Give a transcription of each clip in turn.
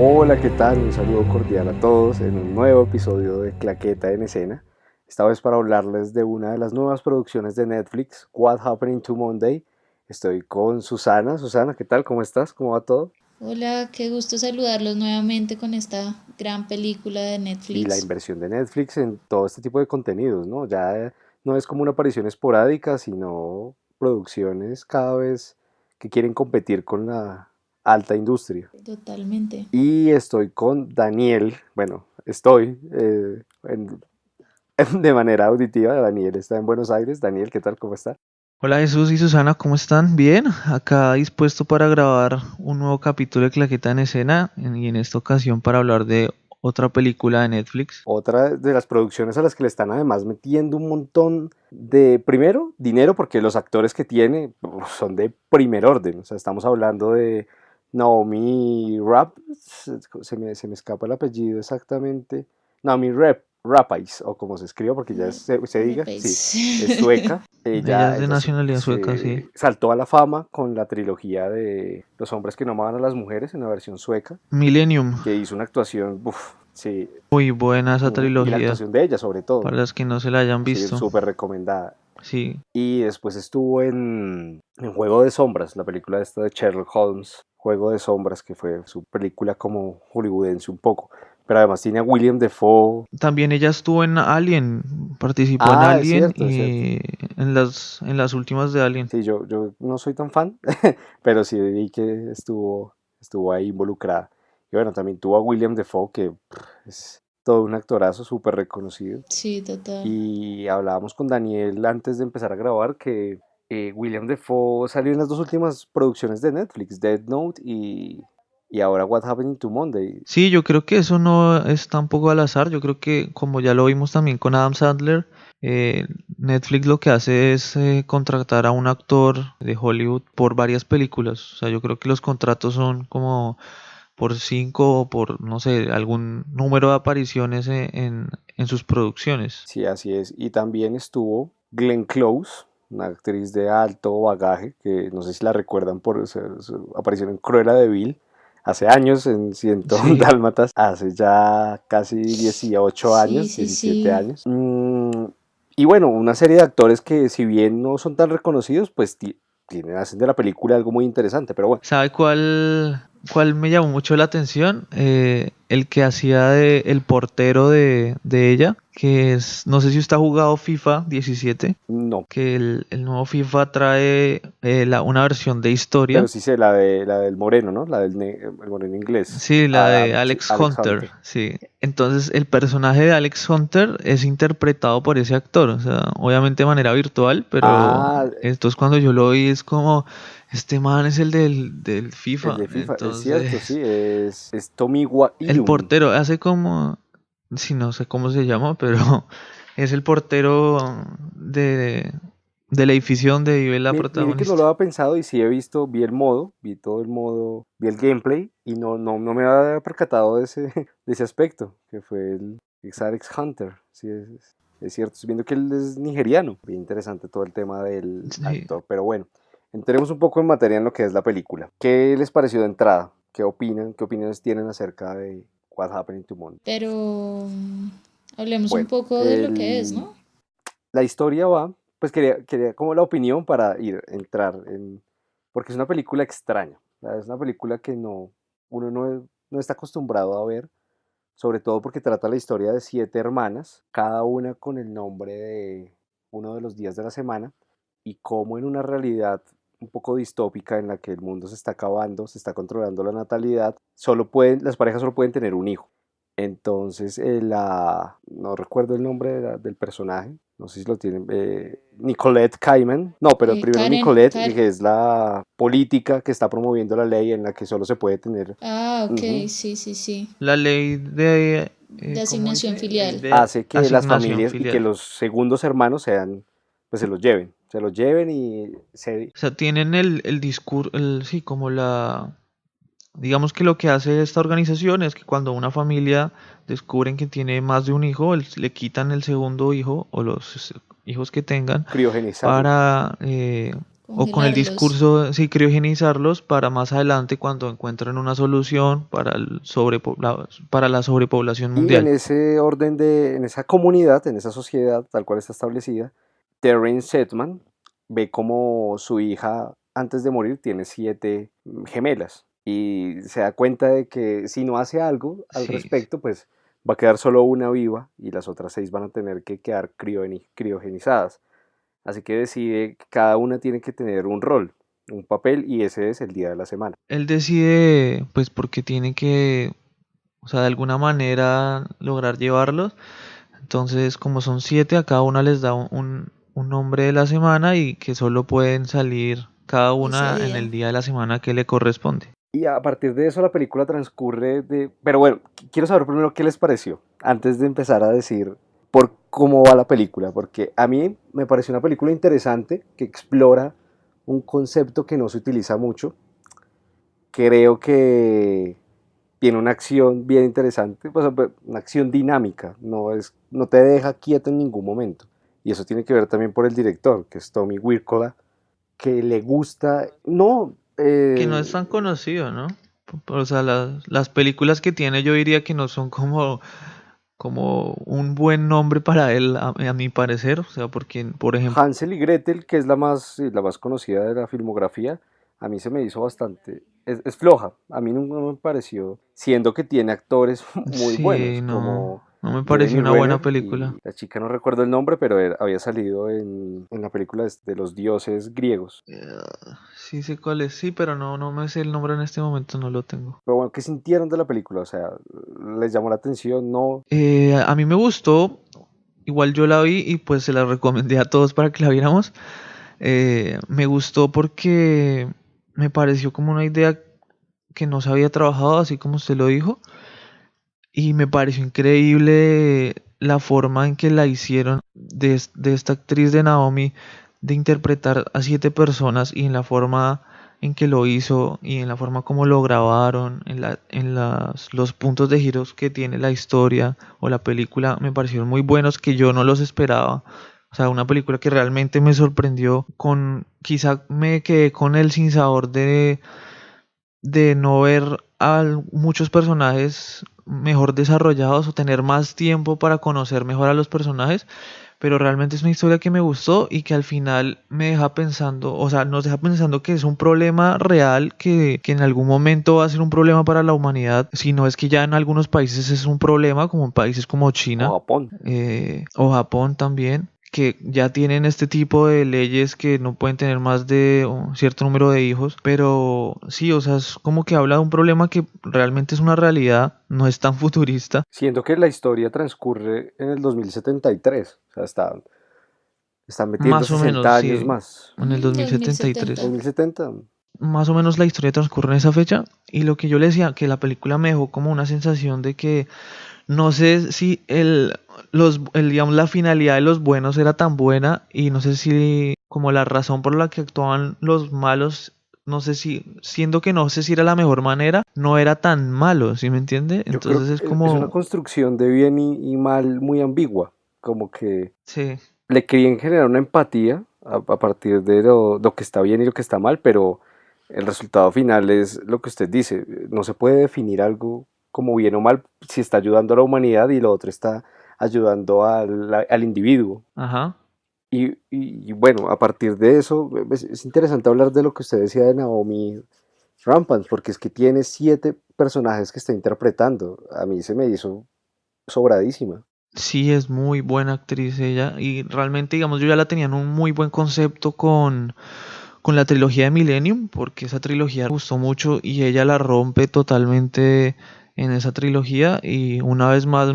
Hola, ¿qué tal? Un saludo cordial a todos en un nuevo episodio de Claqueta en Escena. Esta vez para hablarles de una de las nuevas producciones de Netflix, What Happened to Monday. Estoy con Susana. Susana, ¿qué tal? ¿Cómo estás? ¿Cómo va todo? Hola, qué gusto saludarlos nuevamente con esta gran película de Y la Netflix. inversión de Netflix en todo este tipo de contenidos, ¿no? Ya no es como una aparición esporádica, sino producciones cada vez que quieren competir con la alta industria. Totalmente. Y estoy con Daniel, bueno, estoy de manera auditiva. Daniel está en Buenos Aires. Daniel, ¿qué tal? ¿Cómo está? Hola Jesús y Susana, ¿cómo están? Bien, acá dispuesto para grabar un nuevo capítulo de Claqueta en Escena y en esta ocasión para hablar de otra película de Netflix. Otra de las producciones a las que le están además metiendo un montón de, primero, dinero, porque los actores que tiene son de primer orden. O sea, estamos hablando de Naomi Rapp, se me escapa el apellido exactamente. Naomi Rapace, o como se escriba, porque ya se diga, sí, es Repes. sueca. Ella Ella, es de ella se, nacionalidad sueca, sí. se saltó a la fama con la trilogía de Los hombres que no amaban a las mujeres en la versión sueca, Millennium, que hizo una actuación, sí, muy buena esa y la trilogía, actuación de ella sobre todo, para ¿no? las que no se la hayan Sí, visto. súper recomendada. Sí, Y después estuvo en Juego de Sombras, la película esta de Sherlock Holmes, Juego de Sombras, que fue su película como hollywoodense un poco. Pero además tiene a William Defoe. también ella estuvo en Alien, participó en Ah, es Alien cierto, es cierto. y en las últimas de Alien. Sí, yo no soy tan fan, pero sí vi que estuvo ahí involucrada. Y bueno, también tuvo a William Defoe, que es todo un actorazo súper reconocido. Sí, total. Y hablábamos con Daniel antes de empezar a grabar que William Defoe salió en las dos últimas producciones de Netflix, Dead Note y ahora What Happened to Monday. Sí, yo creo que eso no es tampoco al azar. Yo creo que, como ya lo vimos también con Adam Sandler, eh, Netflix lo que hace es contratar a un actor de Hollywood por varias películas. O sea, yo creo que los contratos son como por 5 o por, no sé, algún número de apariciones en sus producciones. Sí, así es. Y también estuvo Glenn Close, una actriz de alto bagaje, que no sé si la recuerdan por su aparición en Cruella de Vil, hace años en 101 Sí, Dálmatas, hace ya casi 18 Sí, años, sí, 17 sí. años. Y bueno, una serie de actores que si bien no son tan reconocidos, pues hacen de la película algo muy interesante, pero bueno. ¿sabe cuál me llamó mucho la atención? El que hacía de el portero de ella, que es, no sé si usted ha jugado FIFA 17, No, que el nuevo FIFA trae una versión de pero historia. sí sé la del moreno, ¿no? El moreno inglés, Sí, la de Sí, Alex Alex Hunter, Hunter. sí. Entonces, el personaje de Alex Hunter es interpretado por ese actor, o sea, obviamente de manera virtual, pero Ah, entonces cuando yo lo vi es como, este man es el del el FIFA. de FIFA, es cierto, sí, Entonces, es Tommy el Iung. portero hace como, sí, no sé cómo se llama, pero es el portero de, del edificio donde vive la Mire que no lo protagonista. había pensado y sí he visto, vi todo el modo, vi el gameplay y no me había percatado de ese, de ese aspecto, que fue el ex Alex Hunter. Sí, es cierto, estoy viendo que él es nigeriano. Bien interesante todo el tema del Sí. actor, pero bueno, entremos un poco en materia en lo que es la película. ¿Qué les pareció de entrada? ¿Qué opinan? ¿Qué opiniones tienen acerca de What Happened to Monday? Pero hablemos un Bueno, poco de lo que es, ¿no? la historia va, pues quería como la opinión para entrar en, porque es una película extraña, ¿verdad? Es una película que uno no está acostumbrado a ver, sobre todo porque trata la historia de 7 hermanas, cada una con el nombre de uno de los días de la semana, y cómo en una realidad un poco distópica en la que el mundo se está acabando, se está controlando la natalidad, las parejas solo pueden tener un hijo. Entonces, no recuerdo el nombre del personaje, no sé si lo tienen, Nicolette Kaiman, no, pero primero Karen, Nicolette, que es la política que está promoviendo la ley en la que solo se puede tener, ok, ujú, sí, sí, sí. La ley de, De ¿cómo asignación dice? Ley filial. de hace que las asignación familias y que filial. los segundos hermanos pues se los lleven y O sea, tienen el discurso, sí, como digamos que lo que hace esta organización es que cuando una familia descubren que tiene más de un hijo, le quitan el segundo hijo o los hijos que tengan criogenizarlo. para O con el congelarlos. discurso, sí, criogenizarlos para más adelante cuando encuentren una solución para para la sobrepoblación Y en mundial. ese orden en esa comunidad, en esa sociedad tal cual está establecida, Terrence Setman ve como su hija antes de morir tiene 7 gemelas y se da cuenta de que si no hace algo al Sí, respecto, pues va a quedar solo una viva y las otras 6 van a tener que quedar criogenizadas. Así que decide que cada una tiene que tener un rol, un papel y ese es el día de la semana. él decide, pues porque tiene que, o sea, de alguna manera lograr llevarlos. Entonces, como son 7, a cada una les da un nombre de la semana y que solo pueden salir cada Ese una en el día. día de la semana que le corresponde. Y a partir de eso la película transcurre de... Pero bueno, quiero saber primero qué les pareció, antes de empezar a decir por cómo va la película, porque a mí me pareció una película interesante que explora un concepto que no se utiliza mucho. Creo que tiene una acción bien interesante, pues, una acción dinámica, no te deja quieto en ningún momento. Y eso tiene que ver también por el director, que es Tommy Wirkola, que le gusta, no, Que no es tan conocido, ¿no? O sea, las películas que tiene yo diría que no son como un buen nombre para él, a mi parecer. O sea, porque, por ejemplo, Hansel y Gretel, que es la más conocida de la filmografía, a mí se me hizo bastante... Es floja, a mí no me pareció, siendo que tiene actores muy sí, buenos, no, como no me pareció Jeremy una buena Renner película. y la chica no recuerdo el nombre, pero había salido en la película de los dioses griegos. Eh, sí sé cuál es, sí, pero no me sé el nombre en este momento, no lo tengo. Pero bueno, ¿qué sintieron de la película? O sea, ¿les llamó la atención? No. A mí me gustó, igual yo la vi y pues se la recomendé a todos para que la viéramos. Me gustó porque me pareció como una idea que no se había trabajado, así como usted lo dijo, y me pareció increíble la forma en que la hicieron de esta actriz de Naomi de interpretar a 7 personas y en la forma en que lo hizo y en la forma como lo grabaron, los puntos de giros que tiene la historia o la película me parecieron muy buenos que yo no los esperaba. O sea, una película que realmente me sorprendió quizá me quedé con el sinsabor de no ver a muchos personajes mejor desarrollados o tener más tiempo para conocer mejor a los personajes, pero realmente es una historia que me gustó y que al final me deja pensando, o sea, nos deja pensando que es un problema real que en algún momento va a ser un problema para la humanidad, si no es que ya en algunos países es un problema, como en países como O China Japón. o Japón también, que ya tienen este tipo de leyes que no pueden tener más de un cierto número de hijos, pero sí, o sea, es como que habla de un problema que realmente es una realidad, no es tan futurista. Siento que la historia transcurre en el 2073. O sea, están metiendo Más o menos, 60 años sí, más. en el Dos mil 2073. setenta 2070. Más o menos la historia transcurre en esa fecha y lo que yo le decía, que la película me dejó como una sensación de que no sé si digamos, la finalidad de los buenos era tan buena y no sé si como la razón por la que actuaban los malos, no sé si, siendo que no sé si era la mejor manera, no era tan malo, ¿sí me entiende? Yo creo Entonces que es es una como, construcción de bien y mal muy ambigua. Como que sí, le querían generar una empatía a partir de lo que está bien y lo que está mal, pero el resultado final es lo que usted dice. No se puede definir algo como bien o mal si está ayudando a la humanidad y lo otro está ayudando al individuo. ajá. Y bueno, a partir de eso es interesante hablar de lo que usted decía de Naomi Rampant, porque es que tiene 7 personajes que está interpretando. A mí se me hizo sobradísima. Sí, es muy buena actriz ella y realmente, digamos, yo ya la tenía en un muy buen concepto con la trilogía de Millennium, porque esa trilogía me gustó mucho y ella la rompe totalmente en esa trilogía y una vez más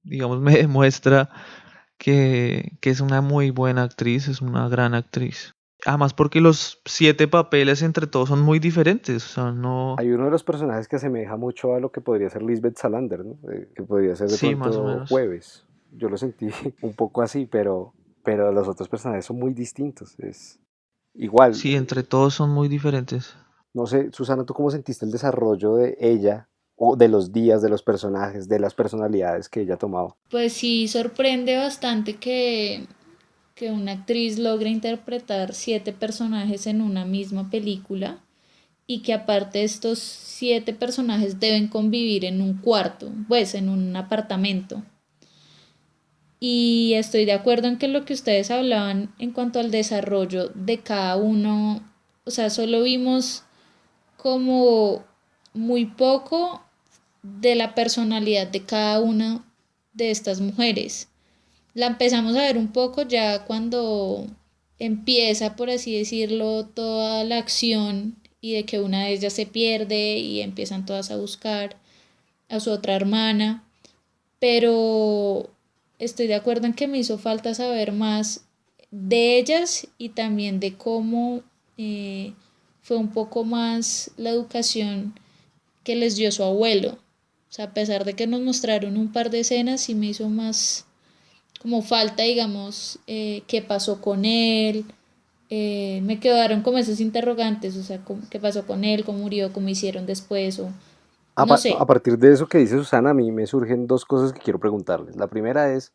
digamos, me demuestra que es una muy buena actriz, es una gran actriz. Además porque los 7 papeles entre todos son muy diferentes, o sea, no... Hay uno de los personajes que asemeja mucho a lo que podría ser Lisbeth Salander, ¿no? Que podría ser de Sí, más o pronto menos. Jueves. Yo lo sentí un poco así, pero los otros personajes son muy distintos. Es igual. Sí, entre todos son muy diferentes. No sé, Susana, ¿tú cómo sentiste el desarrollo de ella o de los días, de los personajes, de las personalidades que ella tomaba? Pues sí, sorprende bastante que una actriz logra interpretar 7 personajes en una misma película y que aparte estos 7 personajes deben convivir en un cuarto, pues en un apartamento. Y estoy de acuerdo en que lo que ustedes hablaban en cuanto al desarrollo de cada uno, o sea, solo vimos como muy poco de la personalidad de cada una de estas mujeres. La empezamos a ver un poco ya cuando empieza, por así decirlo, toda la acción y de que una de ellas se pierde y empiezan todas a buscar a su otra hermana, pero estoy de acuerdo en que me hizo falta saber más de ellas y también de cómo fue un poco más la educación que les dio su abuelo. O sea, a pesar de que nos mostraron un par de escenas, sí me hizo más como falta, digamos, qué pasó con él. Me quedaron como esos interrogantes, o sea, qué pasó con él, cómo murió, cómo hicieron después, o no A sé. partir de eso que dice Susana, a mí me surgen dos cosas que quiero preguntarles. La primera es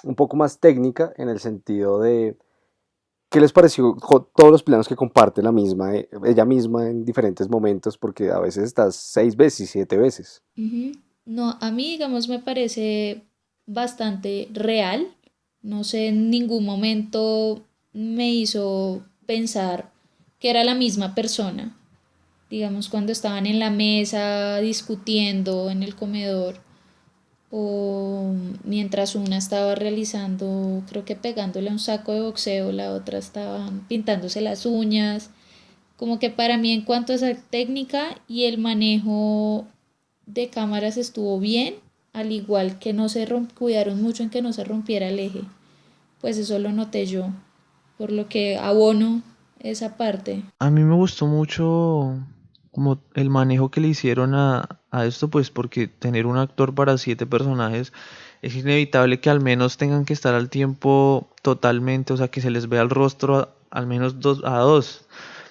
un poco más técnica en el sentido de ¿qué les pareció todos los planos que comparte ella misma en diferentes momentos? Porque a veces estás 6 veces, 7 veces. Ujú. No, a mí, digamos, me parece bastante real. No sé, en ningún momento me hizo pensar que era la misma persona. Digamos, cuando estaban en la mesa discutiendo en el comedor o mientras una estaba realizando, creo que pegándole a un saco de boxeo, la otra estaba pintándose las uñas. Como que para mí en cuanto a esa técnica y el manejo de cámaras estuvo bien, al igual que no se cuidaron mucho en que no se rompiera el eje. Pues eso lo noté yo, por lo que abono esa parte. A mí me gustó mucho como el manejo que le hicieron a esto, pues porque tener un actor para 7 personajes es inevitable que al menos tengan que estar al tiempo totalmente, o sea, que se les vea el rostro al menos a dos,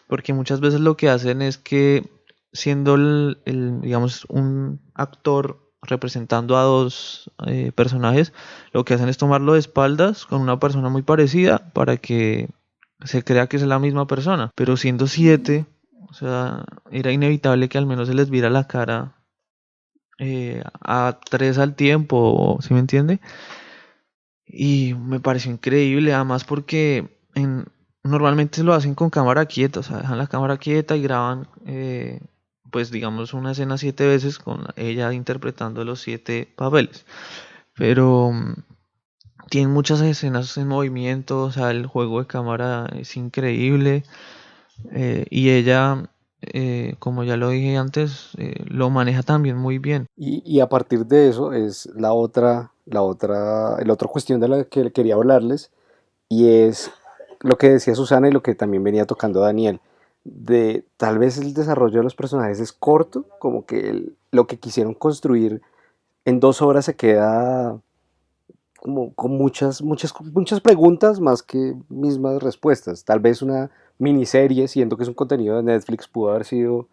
porque muchas veces lo que hacen es que siendo digamos, un actor representando a dos personajes, lo que hacen es tomarlo de espaldas con una persona muy parecida para que se crea que es la misma persona, pero siendo 7, o sea, era inevitable que al menos se les viera la cara a 3 al tiempo, ¿sí me entiende? Y me pareció increíble, además porque normalmente lo hacen con cámara quieta, o sea, dejan la cámara quieta y graban, pues digamos, una escena 7 veces con ella interpretando los 7 papeles, pero tiene muchas escenas en movimiento, o sea, el juego de cámara es increíble. Y ella, como ya lo dije antes, lo maneja también muy bien. Y a partir de eso es el otro cuestión de la que quería hablarles, y es lo que decía Susana y lo que también venía tocando Daniel, de tal vez el desarrollo de los personajes es corto, como que lo que quisieron construir en 2 horas se queda como con muchas preguntas más que mismas respuestas. Tal vez una miniserie, siendo que es un contenido de Netflix, pudo haber sido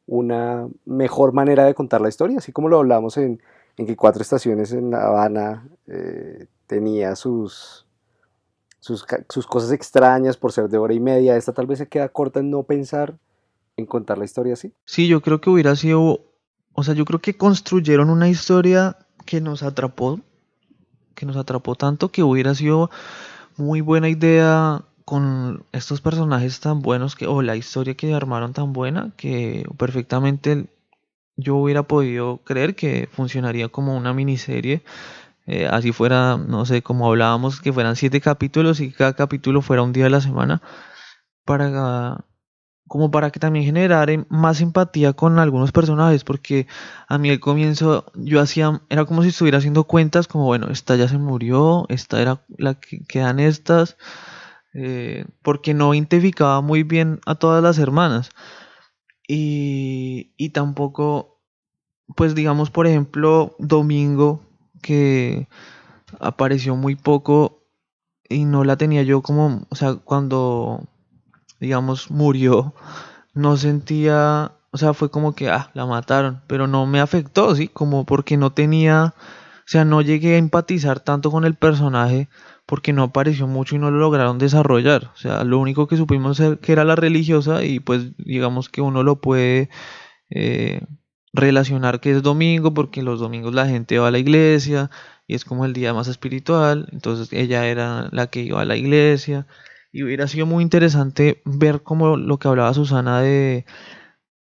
una mejor manera de contar la historia, así como lo hablamos en que Cuatro Estaciones en La Habana tenía sus cosas extrañas por ser de hora y media. Esta tal vez se queda corta en no pensar en contar la historia así. Sí, yo creo que hubiera sido, o sea, yo creo que construyeron una historia que nos atrapó tanto que hubiera sido muy buena idea con estos personajes tan buenos o la historia que armaron tan buena que perfectamente yo hubiera podido creer que funcionaría como una miniserie. Así fuera, no sé, como hablábamos, que fueran 7 capítulos y cada capítulo fuera un día de la semana, para, como para que también generara más empatía con algunos personajes, porque a mí al comienzo era como si estuviera haciendo cuentas, como bueno, esta ya se murió, esta era la que quedan estas, porque no identificaba muy bien a todas las hermanas. Y tampoco, pues digamos, por ejemplo, Domingo, que apareció muy poco y no la tenía yo como, o sea, cuando, digamos, murió, no sentía, o sea, fue como que, la mataron, pero no me afectó, ¿sí? Como porque no tenía, o sea, no llegué a empatizar tanto con el personaje porque no apareció mucho y no lo lograron desarrollar. O sea, lo único que supimos que era la religiosa y pues digamos que uno lo puede eh, relacionar que es domingo porque los domingos la gente va a la iglesia y es como el día más espiritual, entonces ella era la que iba a la iglesia y hubiera sido muy interesante ver como lo que hablaba Susana de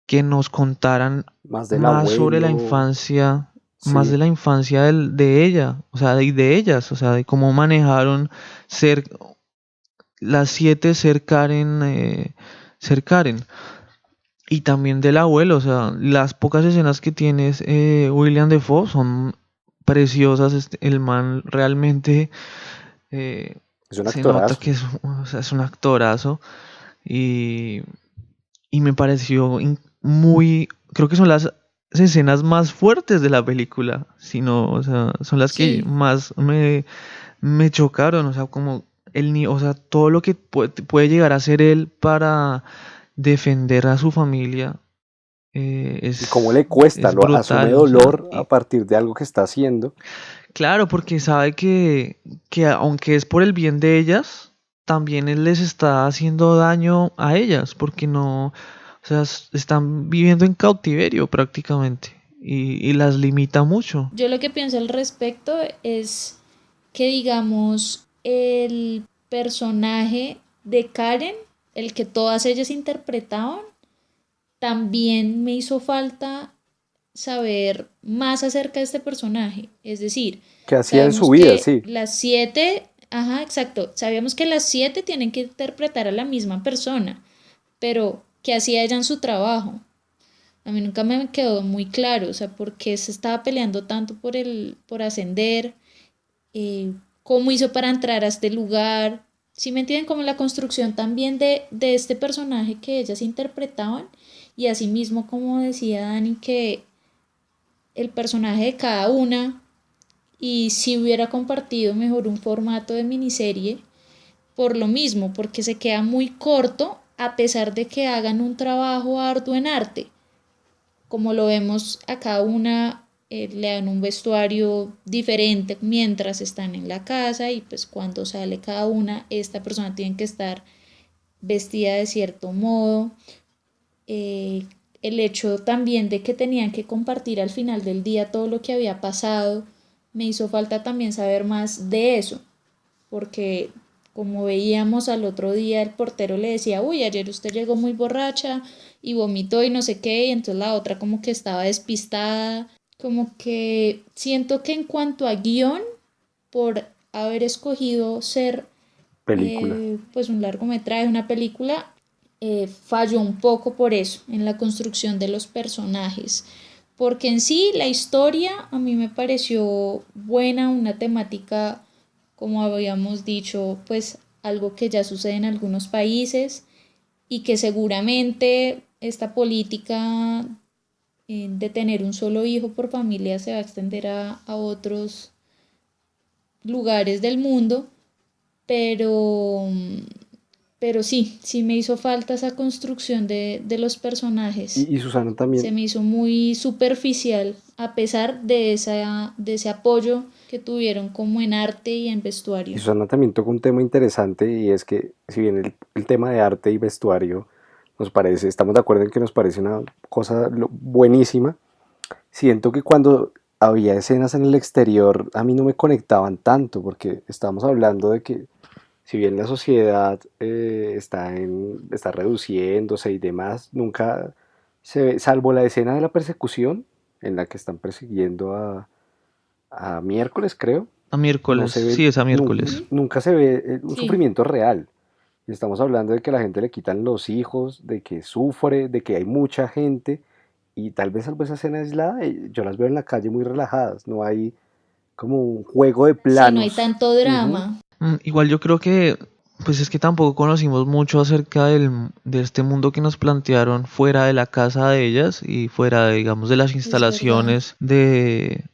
que nos contaran Más del más sobre la abuelo, infancia, más de sí, la infancia de ella, o sea, de ellas, o sea, de cómo manejaron ser las siete, ser Karen. Y también del abuelo, o sea, las pocas escenas que tienes William Defoe son preciosas. El man realmente eh, es un se nota actorazo. que o sea, es un actorazo y, y me pareció muy, creo que son las escenas más fuertes de la película, sino, o sea, son las que Sí, más me chocaron, o sea, como o sea, todo lo que puede llegar a ser él para defender a su familia Y cómo le cuesta, es lo asume brutal, o sea, dolor a partir de algo que está haciendo. claro, porque sabe que aunque es por el bien de ellas, también él les está haciendo daño a ellas, porque no, o sea, están viviendo en cautiverio prácticamente y las limita mucho. yo lo que pienso al respecto es que digamos el personaje de Karen, el que todas ellas interpretaban, también me hizo falta saber más acerca de este personaje. Es decir, ¿Qué hacía en su sabemos vida? que Sí, las siete, ajá, exacto, sabíamos que las siete tienen que interpretar a la misma persona, pero ¿qué hacía ella en su trabajo? A mí nunca me quedó muy claro, o sea, por qué se estaba peleando tanto por ascender, cómo hizo para entrar a este lugar. Si me entienden, como la construcción también de este personaje que ellas interpretaban, y asimismo, como decía Dani, que el personaje de cada una, y si hubiera compartido mejor un formato de miniserie, por lo mismo, porque se queda muy corto a pesar de que hagan un trabajo arduo en arte. Como lo vemos a cada una, le dan un vestuario diferente mientras están en la casa y pues cuando sale cada una, esta persona tiene que estar vestida de cierto modo. El hecho también de que tenían que compartir al final del día todo lo que había pasado, me hizo falta también saber más de eso, porque como veíamos al otro día, el portero le decía, uy, ayer usted llegó muy borracha y vomitó y no sé qué, y entonces la otra como que estaba despistada, como que siento que en cuanto a guión, por haber escogido ser película. pues un largometraje, una película, falló un poco por eso, en la construcción de los personajes. Porque en sí la historia a mí me pareció buena, una temática, como habíamos dicho, pues algo que ya sucede en algunos países y que seguramente esta política de tener un solo hijo por familia se va a extender a otros lugares del mundo, pero, pero sí, sí me hizo falta esa construcción de los personajes. Y Susana Se también, me hizo muy superficial, a pesar de ese apoyo que tuvieron como en arte y en y vestuario. Susana también tocó un tema interesante y es que si bien el tema de arte y vestuario nos parece, estamos de acuerdo en que nos parece una cosa buenísima, siento que cuando había escenas en el exterior a mí no me conectaban tanto porque estamos hablando de que si bien la sociedad está reduciéndose y demás, nunca se ve, salvo la escena de la persecución en la que están persiguiendo a Miércoles, creo, A no miércoles, se ve, sí, es a miércoles. Ujú. nunca se ve un Sí, sufrimiento real. Y estamos hablando de que a la gente le quitan los hijos, de que sufre, de que hay mucha gente y tal vez salvo esa escena aislada, yo las veo en la calle muy relajadas, no hay como un juego de sí, no hay planos. tanto Ujú. drama. Igual yo creo que, pues es que tampoco conocimos mucho acerca de este mundo que nos plantearon fuera de la casa de ellas y fuera, digamos, de las Es verdad. instalaciones de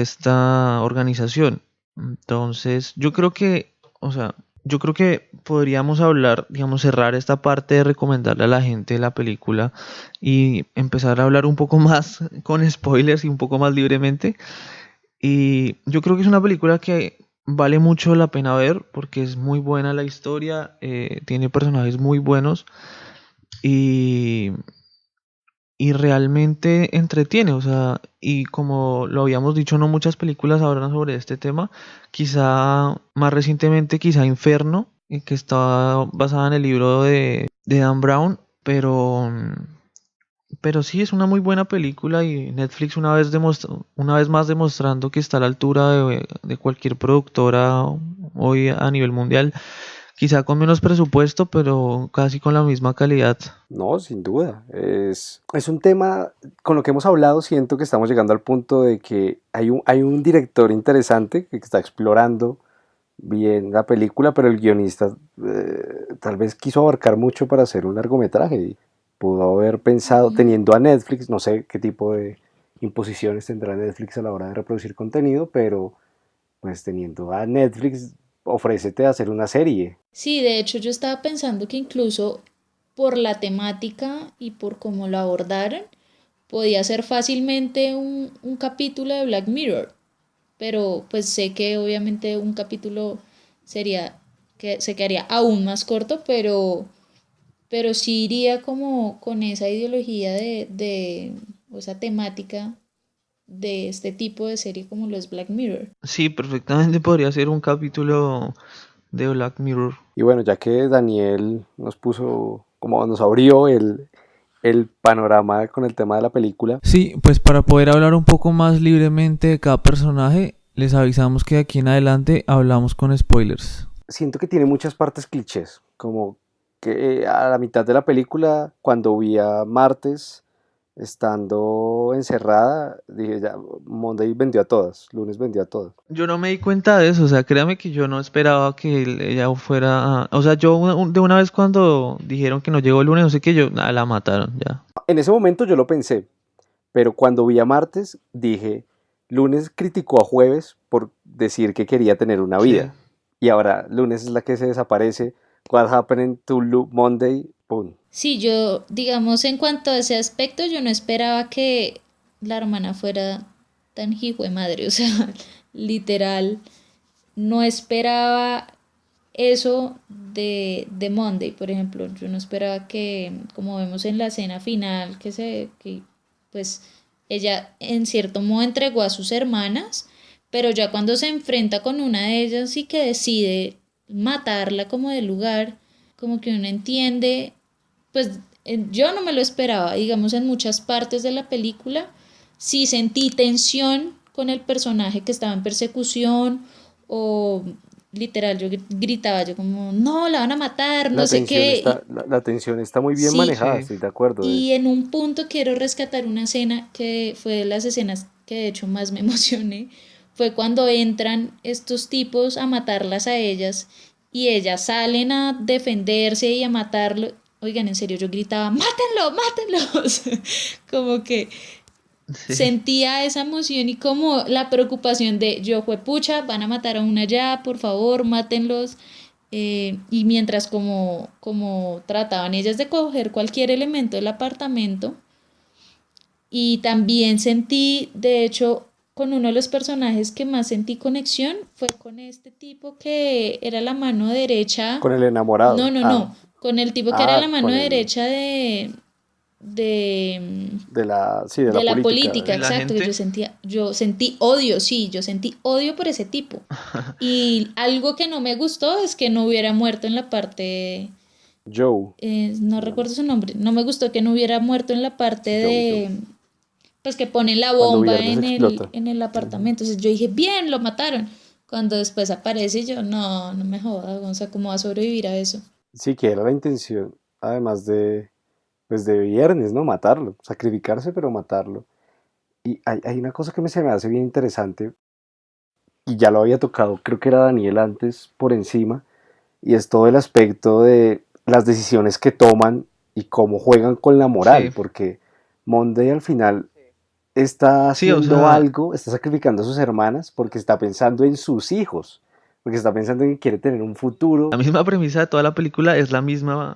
esta organización. Entonces, yo creo que, o sea, yo creo que podríamos hablar, digamos, cerrar esta parte de recomendarle a la gente la película y empezar a hablar un poco más con spoilers y un poco más libremente. Y yo creo que es una película que vale mucho la pena ver porque es muy buena la historia, tiene personajes muy buenos y, y realmente entretiene, o sea, y como lo habíamos dicho, no muchas películas hablan sobre este tema, quizá más recientemente, quizá Inferno, que está basada en el libro de Dan Brown, pero sí es una muy buena película y Netflix una vez más demostrando que está a la altura de cualquier productora hoy a nivel mundial, quizá con menos presupuesto, pero casi con la misma calidad. No, sin duda. Es un tema con lo que hemos hablado, siento que estamos llegando al punto de que hay un director interesante que está explorando bien la película, pero el guionista tal vez quiso abarcar mucho para hacer un largometraje y pudo haber pensado, Ujú. teniendo a Netflix, no sé qué tipo de imposiciones tendrá Netflix a la hora de reproducir contenido, pero pues teniendo a Netflix, ofrécete a hacer una serie. Sí, de hecho yo estaba pensando que incluso por la temática y por cómo lo abordaron, podía ser fácilmente un capítulo de Black Mirror, pero pues sé que obviamente un capítulo sería, que se quedaría aún más corto, pero sí iría como con esa ideología o esa temática de este tipo de serie como lo es Black Mirror. Sí, perfectamente podría ser un capítulo de Black Mirror. Y bueno, ya que Daniel nos puso, como nos abrió el panorama con el tema de la película, Sí, pues para poder hablar un poco más libremente de cada personaje, les avisamos que de aquí en adelante hablamos con spoilers. siento que tiene muchas partes clichés, como que a la mitad de la película, cuando vi a Martes estando encerrada, dije ya, Monday vendió a todas, lunes vendió a todas. Yo no me di cuenta de eso, o sea, créame que yo no esperaba que ella fuera, o sea, yo de una vez cuando dijeron que no llegó el lunes, no sé qué, yo, la mataron ya. En ese momento yo lo pensé, pero cuando vi a Martes dije, lunes criticó a Jueves por decir que quería tener una Sí. vida. Y ahora lunes es la que se desaparece. What happened to Monday? Pum. Sí, yo, digamos, en cuanto a ese aspecto, yo no esperaba que la hermana fuera tan hijo de madre, o sea, literal, no esperaba eso de Monday, por ejemplo, yo no esperaba que, como vemos en la escena final, que pues ella en cierto modo entregó a sus hermanas, pero ya cuando se enfrenta con una de ellas y que decide matarla como de lugar, como que uno entiende pues yo no me lo esperaba, digamos, en muchas partes de la película sí sentí tensión con el personaje que estaba en persecución o literal yo gritaba yo como no la van a matar no sé qué La tensión está muy bien sí, manejada, Sí. estoy de acuerdo. y en un punto quiero rescatar una escena que fue de las escenas que de hecho más me emocioné fue cuando entran estos tipos a matarlas a ellas y ellas salen a defenderse y a matarlo. Oigan, en serio, yo gritaba, mátenlo, mátenlos. Como que Sí. sentía esa emoción y como la preocupación de, yo fue pucha, van a matar a una ya, por favor, mátenlos. Y mientras como trataban ellas de coger cualquier elemento del apartamento, y también sentí, de hecho, con uno de los personajes que más sentí conexión fue con este tipo que era la mano derecha. Con el No, enamorado. no, Ah, no. Con el tipo que era la ah, mano con el derecha de, sí, de la de la política. política, ¿De la exacto. Que gente? yo sentí odio, sí, yo sentí odio por ese tipo. Y algo que no me gustó es que no hubiera muerto en la parte, Joe. no Se llama. recuerdo su nombre, no me gustó que no hubiera muerto en la parte Sí, Joe. de pues que ponen la Cuando bomba Viernes explota. en el Ujú. apartamento. Entonces yo dije, bien, lo mataron. Cuando después aparece yo, no, no me jodas, o sea, ¿cómo va a sobrevivir a eso? Sí, que era la intención, además pues de Viernes, ¿no? Matarlo, sacrificarse, pero matarlo. Y hay una cosa que se me hace bien interesante, y ya lo había tocado, creo que era Daniel antes por encima, y es todo el aspecto de las decisiones que toman y cómo juegan con la moral, Sí. porque Monday al final está Sí, o haciendo sea, algo, está sacrificando a sus hermanas porque está pensando en sus hijos, porque está pensando en que quiere tener un la futuro. misma premisa de toda la película es la misma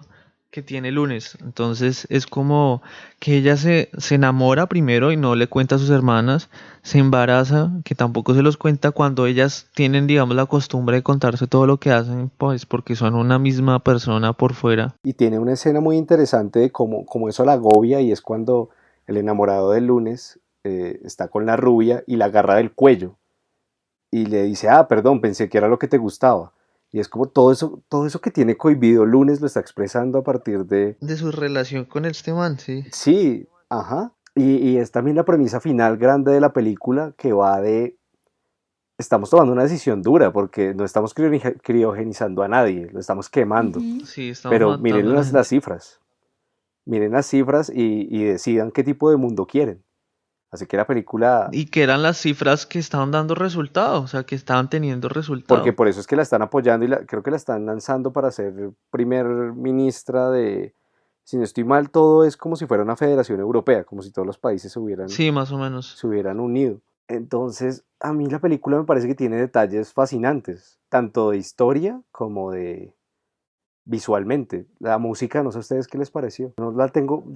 que tiene Lunes. Entonces es como que ella se enamora primero y no le cuenta a sus hermanas, se embaraza, que tampoco se los cuenta cuando ellas tienen, digamos, la costumbre de contarse todo lo que hacen, pues porque son una misma persona por fuera. Y tiene una escena muy interesante de cómo eso la agobia, y es cuando el enamorado de Lunes está con la rubia y la agarra del cuello y le dice, ah, perdón, pensé que era lo que te gustaba. Y es como todo eso que tiene cohibido Lunes lo está expresando a partir de... De su relación con este man, sí. Sí, ajá. Y es también la premisa final grande de la película, que va de... Estamos tomando una decisión dura porque no estamos criogenizando a nadie, lo estamos quemando. Ujú. Sí, estamos Pero matando miren a la las gente. cifras. Miren las cifras y decidan qué tipo de mundo quieren. Así que la película, Y que eran las cifras que estaban dando resultado, o sea, que estaban teniendo porque resultado. por eso es que la están apoyando y creo que la están lanzando para ser primer ministra de, si no estoy mal, todo es como si fuera una federación europea, como si todos los países Sí, más o menos. se hubieran unido. Entonces, a mí la película me parece que tiene detalles fascinantes, tanto de historia como de visualmente. La música, no sé a ustedes qué les pareció. Yo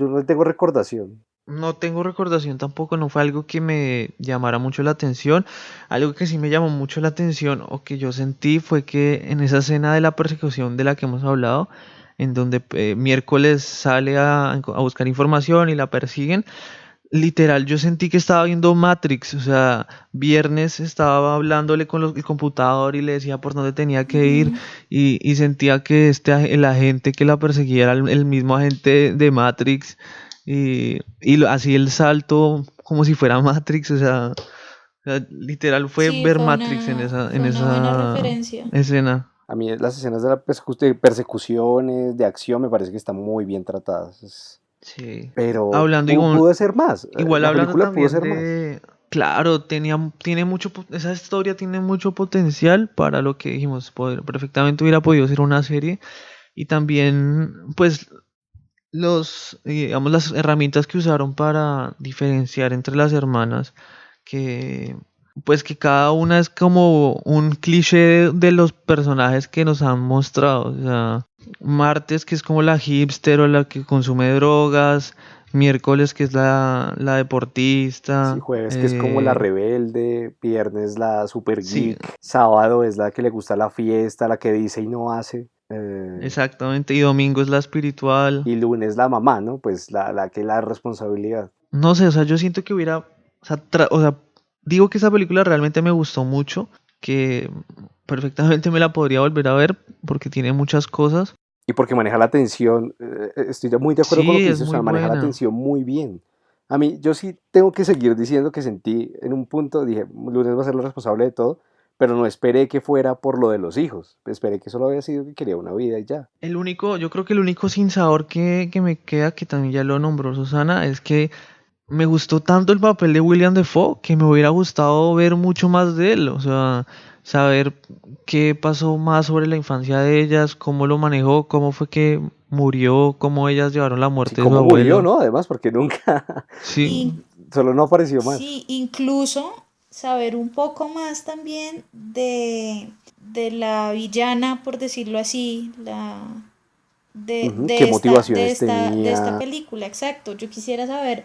no tengo recordación. No tengo recordación tampoco, no fue algo que me llamara mucho la atención. Algo que sí me llamó mucho la atención o que yo sentí fue que en esa escena de la persecución de la que hemos hablado, en donde miércoles sale a buscar información y la persiguen, literal yo sentí que estaba viendo Matrix, o sea, viernes estaba hablándole con el computador y le decía por dónde tenía que ir Ujú. y sentía que el agente que la perseguía era el mismo agente de Matrix así el salto como si fuera Matrix, o sea, literal fue Sí, ver Matrix en en fue una buena esa referencia. escena. A mí las escenas de, de persecuciones, de acción, me parece que están muy bien tratadas. Sí. Pero Hablando pudo ser más. igual La hablando película pudo también ser más. de, claro, tiene mucho, esa historia tiene mucho potencial para lo que dijimos, perfectamente hubiera podido ser una serie y también, pues, digamos, las herramientas que usaron para diferenciar entre las hermanas, que, pues, que cada una es como un cliché de los personajes que nos han mostrado, o sea, martes que es como la hipster o la que consume drogas, miércoles que es la Sí, deportista, jueves que es como la rebelde, viernes la super sí, geek, sábado es la que le gusta la fiesta, la que dice y no hace, exactamente, y domingo es la espiritual. y lunes la mamá, ¿no? Pues la que la responsabilidad. No sé, o sea, yo siento que hubiera, o sea, digo que esa película realmente me gustó mucho, que perfectamente me la podría volver a ver porque tiene muchas cosas. Y porque maneja la tensión, estoy ya muy de acuerdo con lo Sí, que es dices, o muy sea, maneja la buena. tensión muy bien. A mí, yo sí tengo que seguir diciendo que sentí en un punto, dije, lunes va a ser lo responsable de todo, pero no esperé que fuera por lo de los hijos. Esperé que solo había sido que quería una vida y ya. Yo creo que el único sin sabor que me queda, que también ya lo nombró Susana, es que me gustó tanto el papel de William Dafoe que me hubiera gustado ver mucho más de él, o sea, saber qué pasó más sobre la infancia de ellas, cómo lo manejó, cómo fue que murió, cómo ellas llevaron la Sí, muerte de su cómo murió, abuelo. ¿no? Además, porque nunca, Sí, Y solo no apareció más. sí, incluso saber un poco más también de la villana, por decirlo así, Ujú, qué motivaciones de esta tenía. película, exacto. Yo quisiera saber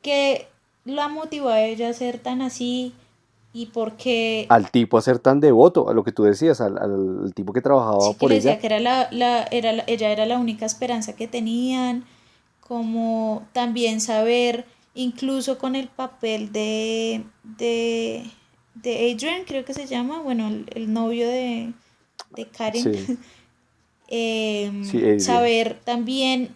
qué la motivó a ella a ser tan así y por qué Al tipo a ser tan devoto, a lo que tú decías, al tipo que trabajaba sí que por le decía ella, que ella era la única esperanza que tenían, como también saber, incluso con el papel de Adrian, creo que se llama, bueno, el novio de Karen, sí, sí, Adrian. saber también,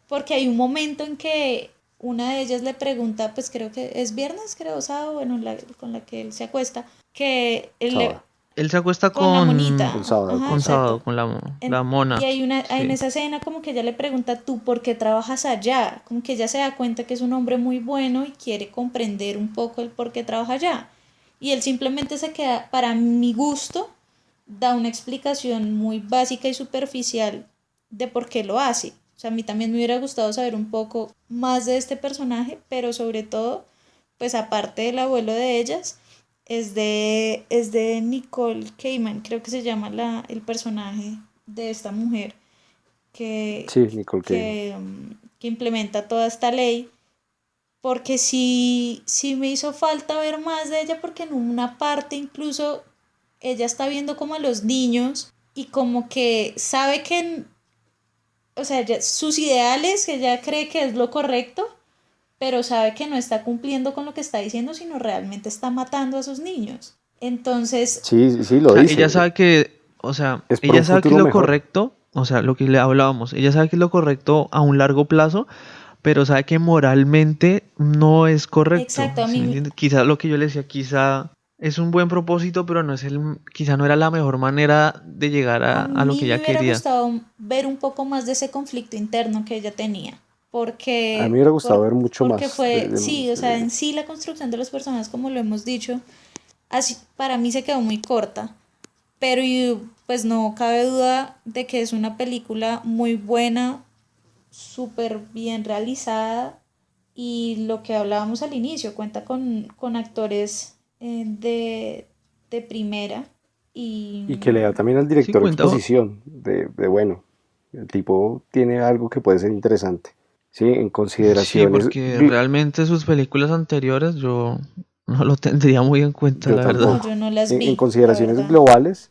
porque hay un momento en que una de ellas le pregunta, pues creo que es viernes, creo, sábado, bueno, con la que él se acuesta, que él le, Sábado, él se acuesta con la monita, un sábado ajá, con con exacto. Sábado, con la Y mona. en Sí. esa escena como que ella le pregunta, ¿tú por qué trabajas allá? Como que ella se da cuenta que es un hombre muy bueno y quiere comprender un poco el por qué trabaja allá. Y él simplemente se queda, para mi gusto, da una explicación muy básica y superficial de por qué lo hace. O sea, a mí también me hubiera gustado saber un poco más de este personaje, pero sobre todo, pues aparte del abuelo de ellas, es de Nicole Kidman, creo que se llama el personaje de esta mujer. que, Sí, Nicole Kidman. que implementa toda esta ley, porque sí me hizo falta ver más de ella, porque en una parte incluso ella está viendo como a los niños y como que sabe que, o sea, sus ideales, que ella cree que es lo correcto, pero sabe que no está cumpliendo con lo que está diciendo, sino realmente está matando a sus niños. Entonces, Sí, sí, O lo sea, ella dice. sabe que, o sea, Es por ella un sabe que es futuro lo mejor. correcto, o sea, lo que le hablábamos, ella sabe que es lo correcto a un largo plazo, pero sabe que moralmente no es correcto, exacto, ¿sí me entiendes? Quizá lo que yo le decía, quizá es un buen propósito, pero no es quizá no era la mejor manera de llegar a a lo mí que me ella hubiera quería. gustado ver un poco más de ese conflicto interno que ella tenía, A mí me hubiera gustado ver mucho porque más. fue, sí, o sea, en sí la construcción de los personajes, como lo hemos dicho, así, para mí se quedó muy corta, pero pues no cabe duda de que es una película muy buena, súper bien realizada, y lo que hablábamos al inicio, cuenta con actores de primera y Y que le da también al Sí, director cuenta, exposición bueno, el tipo tiene algo que puede ser interesante. Sí, en sí, consideraciones, porque realmente sus películas anteriores yo no lo tendría muy en cuenta, yo la no, verdad. tampoco. yo no las En vi, la consideraciones verdad. globales,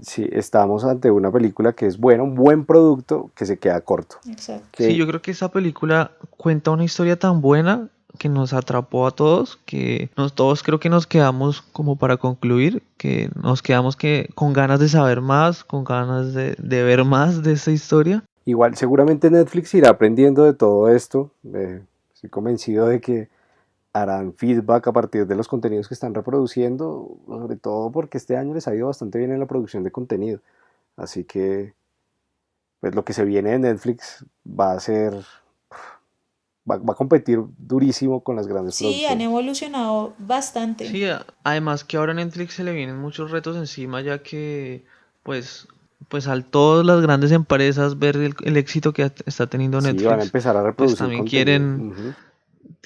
sí, estamos ante una película que es buena, un buen producto que se queda corto. Exacto. Sí, Que yo creo que esa película cuenta una historia tan buena que nos atrapó a todos, que todos creo que nos quedamos como para concluir, que nos quedamos que con ganas de saber más, con ganas de ver más de esa historia. igual seguramente Netflix irá aprendiendo de todo esto. Estoy convencido de que harán feedback a partir de los contenidos que están reproduciendo, sobre todo porque este año les ha ido bastante bien en la producción de contenido. Así que, pues lo que se viene de Netflix va a ser, va a competir durísimo con las grandes Sí, han producciones. evolucionado bastante. Sí, además que ahora a Netflix se le vienen muchos retos encima, ya que pues, pues al todas las grandes empresas ver el éxito que está teniendo Sí, van a Netflix, empezar a pues reproducir también contenido.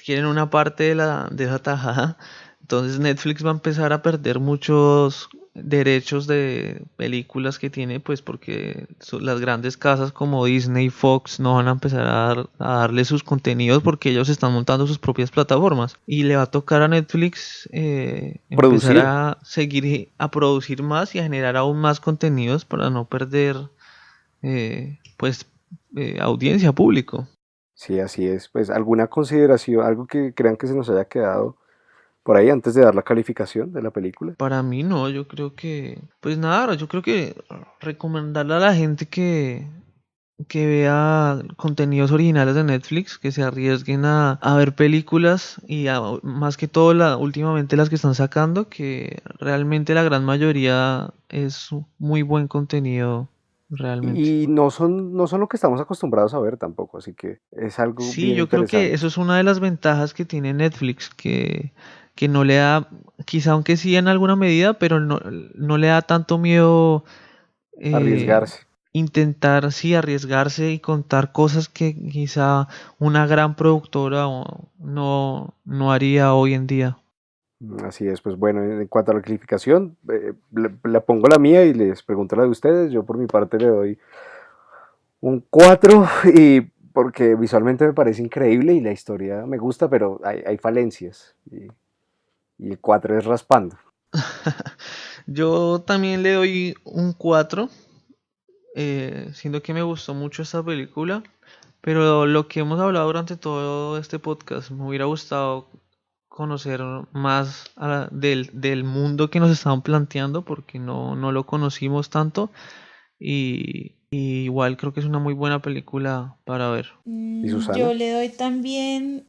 quieren una parte de esa tajada. Entonces Netflix va a empezar a perder muchos derechos de películas que tiene, pues porque las grandes casas como Disney y Fox no van a empezar a darle sus contenidos porque ellos están montando sus propias plataformas. Y le va a tocar a Netflix empezar Producir. a seguir a producir más y a generar aún más contenidos para no perder pues audiencia, público. Sí, así es. Pues alguna consideración, algo que crean que se nos haya quedado por ahí antes de dar la calificación de la película. Para mí no, yo creo que, pues nada, yo creo que recomendarle a la gente que vea contenidos originales de Netflix, que se arriesguen a ver películas y más que todo últimamente las que están sacando, que realmente la gran mayoría es muy buen contenido, realmente. Y no son lo que estamos acostumbrados a ver tampoco, así que es algo Sí, bien yo creo que interesante. eso es una de las ventajas que tiene Netflix, que no le da, quizá aunque sí en alguna medida, pero no le da tanto miedo eh, Arriesgarse. intentar sí arriesgarse y contar cosas que quizá una gran productora no haría hoy en día. Así es, pues bueno, en cuanto a la calificación, le pongo la mía y les pregunto la de ustedes. Yo por mi parte le doy un 4 y porque visualmente me parece increíble y la historia me gusta, pero hay falencias y el 4 es raspando. Yo también le doy un 4, siendo que me gustó mucho esta película, pero lo que hemos hablado durante todo este podcast, me hubiera gustado conocer más del mundo que nos estaban planteando porque no lo conocimos tanto y igual creo que es una muy buena película para ver. ¿Y Yo Susana? le doy también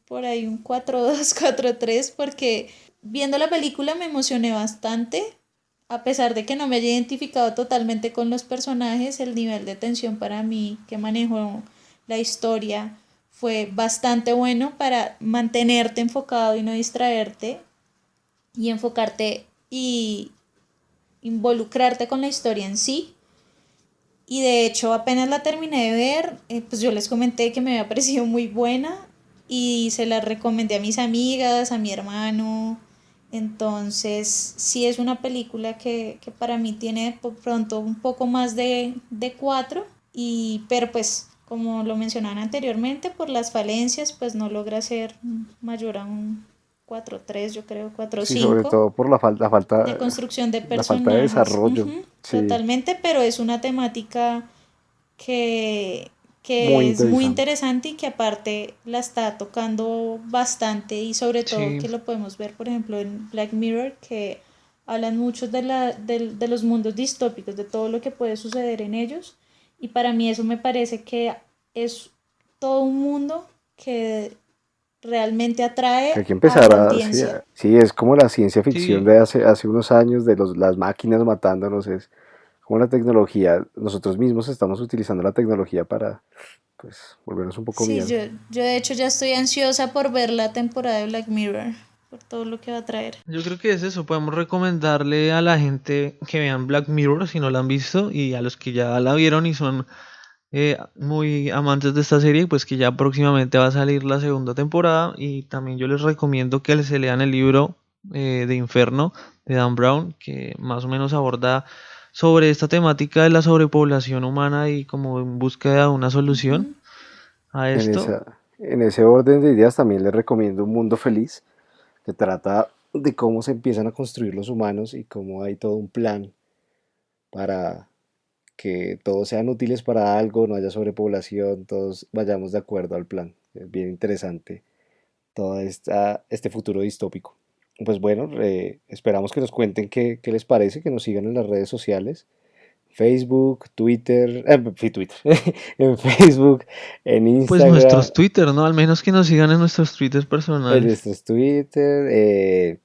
por ahí un 4-2, 4-3, porque viendo la película me emocioné bastante. A pesar de que no me haya identificado totalmente con los personajes, el nivel de tensión para mí que manejó la historia fue bastante bueno para mantenerte enfocado y no distraerte, y enfocarte y involucrarte con la historia en sí. Y de hecho apenas la terminé de ver, pues yo les comenté que me había parecido muy buena y se la recomendé a mis amigas, a mi hermano. Entonces sí es una película que para mí tiene por pronto un poco más de 4, pero pues como lo mencionaban anteriormente, por las falencias, pues no logra ser mayor a un 4.3, yo creo, Sí, sobre 4.5 todo por de construcción de la falta de personajes. desarrollo. Ujú, Sí, totalmente, pero es una temática que, muy que es muy interesante. interesante y que aparte la está tocando bastante y sobre todo Sí, que lo podemos ver, por ejemplo, en Black Mirror, que hablan mucho de los mundos distópicos, de todo lo que puede suceder en ellos. Y para mí eso me parece que es todo un mundo que realmente Que atrae hay que a empezar la a, audiencia. sí, es como la ciencia ficción sí, de hace unos años, de las máquinas matándonos, es como la tecnología, nosotros mismos estamos utilizando la tecnología para, pues, volvernos un poco Sí, mierda. yo de hecho ya estoy ansiosa por ver la temporada de Black Mirror, por todo lo que va a traer. yo creo que es eso. Podemos recomendarle a la gente que vean Black Mirror si no la han visto y a los que ya la vieron y son muy amantes de esta serie, pues que ya próximamente va a salir la segunda temporada y también yo les recomiendo que se lean el libro de Inferno de Dan Brown, que más o menos aborda sobre esta temática de la sobrepoblación humana y como en búsqueda de una solución Ujú. a En esto. en ese orden de ideas también les recomiendo Un Mundo Feliz, que trata de cómo se empiezan a construir los humanos y cómo hay todo un plan para que todos sean útiles para algo, no haya sobrepoblación, todos vayamos de acuerdo al plan. Es bien interesante todo este futuro distópico. Pues bueno, esperamos que nos cuenten qué les parece, que nos sigan en las redes sociales, Facebook, Twitter, sí, Twitter, en Facebook, en Pues Instagram, nuestros Twitter, ¿no? Al menos que nos sigan en nuestros Twitters en personales. nuestros Twitter,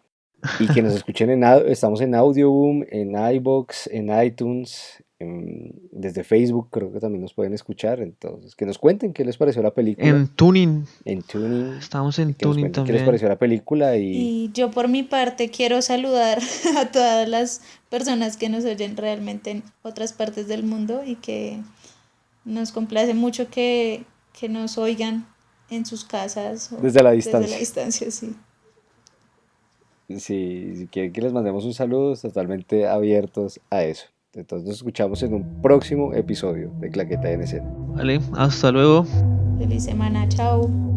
y que nos escuchen estamos en Audioboom, en iBox, en iTunes, desde Facebook creo que también nos pueden escuchar, entonces que nos cuenten qué les pareció la película, En Tuning, en Tuning, estamos en que nos Tuning cuenten qué les también. pareció la película y Y yo por mi parte quiero saludar a todas las personas que nos oyen realmente en otras partes del mundo y que nos complace mucho que nos oigan en sus casas o desde la desde la distancia. distancia, sí. Si quieren que les mandemos un saludo, totalmente abiertos a eso. Entonces nos escuchamos en un próximo episodio de Claqueta en escena. Vale, hasta luego. Feliz semana, chao.